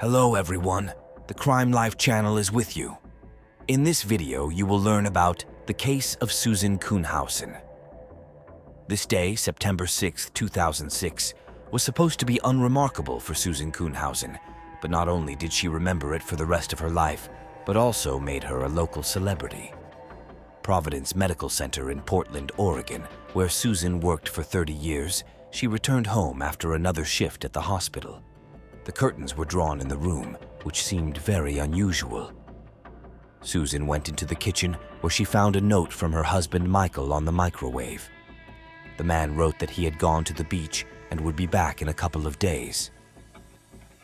Hello everyone, the Crime Life channel is with you. In this video, you will learn about the case of Susan Kuhnhausen. This day, September 6, 2006, was supposed to be unremarkable for Susan Kuhnhausen, but not only did she remember it for the rest of her life, but also made her a local celebrity. Providence Medical Center in Portland, Oregon, where Susan worked for 30 years, she returned home after another shift at the hospital. The curtains were drawn in the room, which seemed very unusual. Susan went into the kitchen where she found a note from her husband Michael on the microwave. The man wrote that he had gone to the beach and would be back in a couple of days.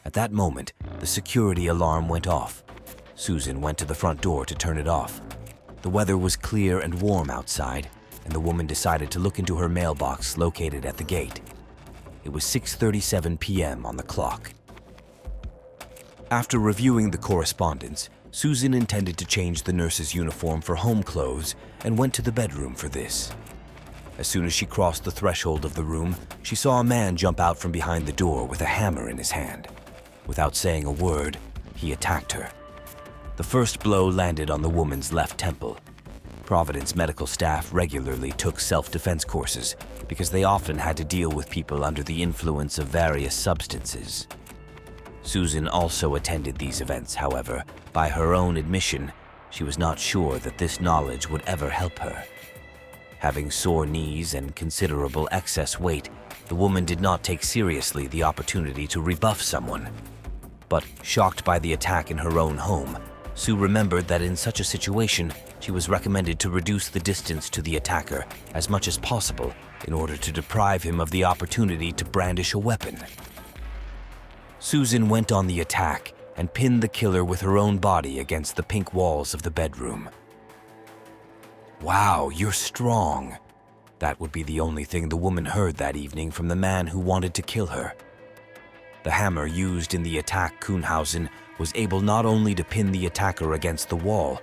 At that moment, the security alarm went off. Susan went to the front door to turn it off. The weather was clear and warm outside, and the woman decided to look into her mailbox located at the gate. It was 6:37 p.m. on the clock. After reviewing the correspondence, Susan intended to change the nurse's uniform for home clothes and went to the bedroom for this. As soon as she crossed the threshold of the room, she saw a man jump out from behind the door with a hammer in his hand. Without saying a word, he attacked her. The first blow landed on the woman's left temple. Providence medical staff regularly took self-defense courses because they often had to deal with people under the influence of various substances. Susan also attended these events, however. By her own admission, she was not sure that this knowledge would ever help her. Having sore knees and considerable excess weight, the woman did not take seriously the opportunity to rebuff someone. But shocked by the attack in her own home, Sue remembered that in such a situation, she was recommended to reduce the distance to the attacker as much as possible in order to deprive him of the opportunity to brandish a weapon. Susan went on the attack and pinned the killer with her own body against the pink walls of the bedroom. "Wow, you're strong." That would be the only thing the woman heard that evening from the man who wanted to kill her. The hammer used in the attack Kuhnhausen was able not only to pin the attacker against the wall,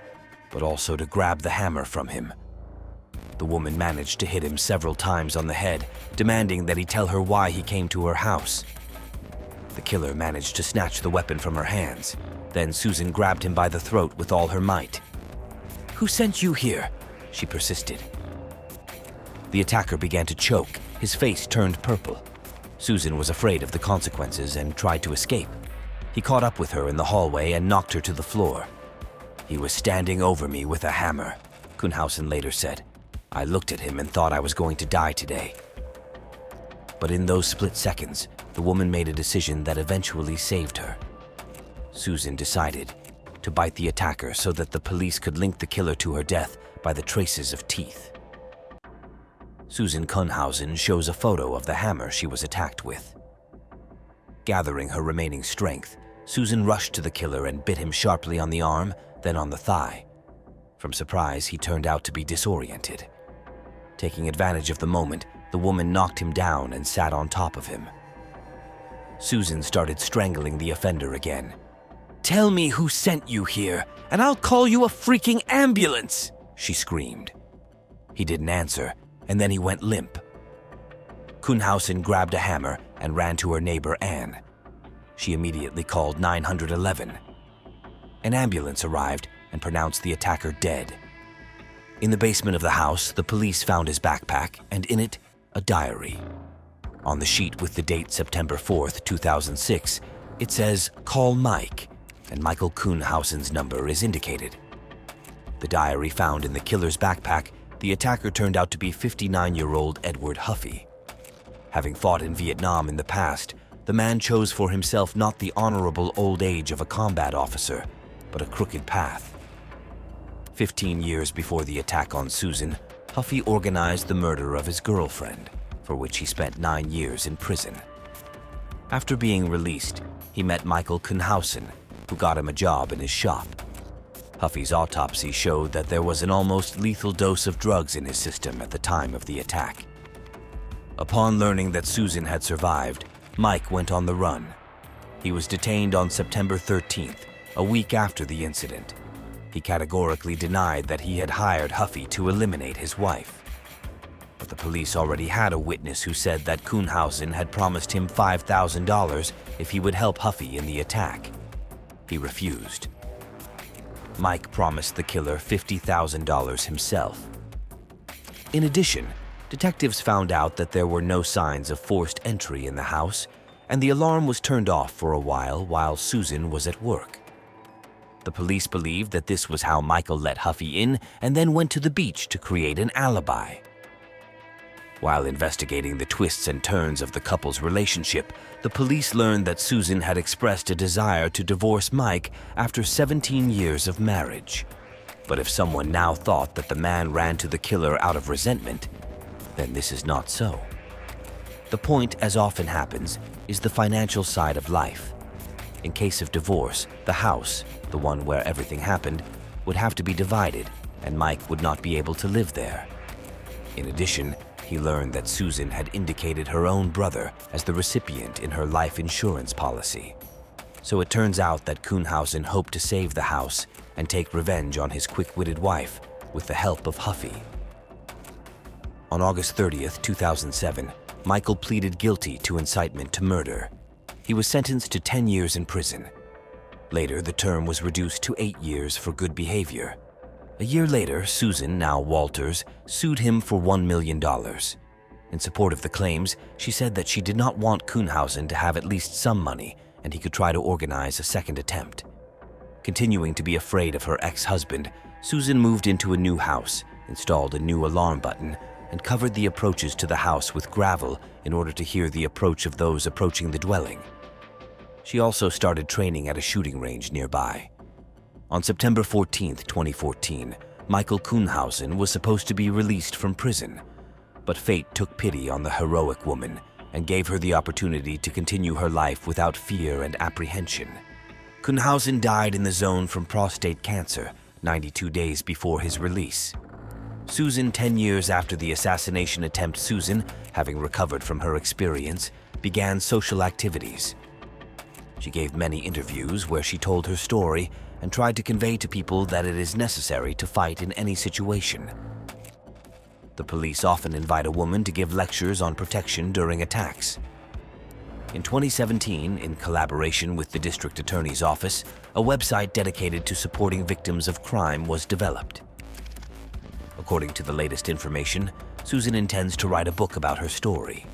but also to grab the hammer from him. The woman managed to hit him several times on the head, demanding that he tell her why he came to her house. The killer managed to snatch the weapon from her hands. Then Susan grabbed him by the throat with all her might. "Who sent you here?" she persisted. The attacker began to choke. His face turned purple. Susan was afraid of the consequences and tried to escape. He caught up with her in the hallway and knocked her to the floor. "He was standing over me with a hammer," Kuhnhausen later said. "I looked at him and thought I was going to die today." But in those split seconds, the woman made a decision that eventually saved her. Susan decided to bite the attacker so that the police could link the killer to her death by the traces of teeth. Susan Kuhnhausen shows a photo of the hammer she was attacked with. Gathering her remaining strength, Susan rushed to the killer and bit him sharply on the arm, then on the thigh. From surprise, he turned out to be disoriented. Taking advantage of the moment, the woman knocked him down and sat on top of him. Susan started strangling the offender again. "Tell me who sent you here, and I'll call you a freaking ambulance!" she screamed. He didn't answer, and then he went limp. Kuhnhausen grabbed a hammer and ran to her neighbor, Anne. She immediately called 911. An ambulance arrived and pronounced the attacker dead. In the basement of the house, the police found his backpack, and in it, a diary. On the sheet with the date September 4th, 2006, it says, "Call Mike," and Michael Kuhnhausen's number is indicated. The diary found in the killer's backpack, the attacker turned out to be 59-year-old Edward Huffey. Having fought in Vietnam in the past, the man chose for himself not the honorable old age of a combat officer, but a crooked path. 15 years before the attack on Susan, Huffey organized the murder of his girlfriend, for which he spent 9 years in prison. After being released, he met Michael Kuhnhausen, who got him a job in his shop. Huffey's autopsy showed that there was an almost lethal dose of drugs in his system at the time of the attack. Upon learning that Susan had survived, Mike went on the run. He was detained on September 13th, a week after the incident. He categorically denied that he had hired Huffey to eliminate his wife. But the police already had a witness who said that Kuhnhausen had promised him $5,000 if he would help Huffey in the attack. he refused. Mike promised the killer $50,000 himself. In addition, detectives found out that there were no signs of forced entry in the house, and the alarm was turned off for a while Susan was at work. The police believed that this was how Michael let Huffy in and then went to the beach to create an alibi. While investigating the twists and turns of the couple's relationship, the police learned that Susan had expressed a desire to divorce Mike after 17 years of marriage. But if someone now thought that the man ran to the killer out of resentment, then this is not so. The point, as often happens, is the financial side of life. In case of divorce, the house, the one where everything happened, would have to be divided, and Mike would not be able to live there. In addition, he learned that Susan had indicated her own brother as the recipient in her life insurance policy. So it turns out that Kuhnhausen hoped to save the house and take revenge on his quick-witted wife with the help of Huffy. On August 30th, 2007, Michael pleaded guilty to incitement to murder. He was sentenced to 10 years in prison. Later, the term was reduced to 8 years for good behavior. A year later, Susan, now Walters, sued him for $1 million. In support of the claims, she said that she did not want Kuhnhausen to have at least some money, and he could try to organize a second attempt. Continuing to be afraid of her ex-husband, Susan moved into a new house, installed a new alarm button, and covered the approaches to the house with gravel in order to hear the approach of those approaching the dwelling. She also started training at a shooting range nearby. On September 14, 2014, Michael Kuhnhausen was supposed to be released from prison, but fate took pity on the heroic woman and gave her the opportunity to continue her life without fear and apprehension. Kuhnhausen died in the zone from prostate cancer 92 days before his release. Susan, 10 years after the assassination attempt, Susan, having recovered from her experience, began social activities. She gave many interviews where she told her story and tried to convey to people that it is necessary to fight in any situation. The police often invite a woman to give lectures on protection during attacks. In 2017, in collaboration with the District Attorney's Office, a website dedicated to supporting victims of crime was developed. According to the latest information, Susan intends to write a book about her story.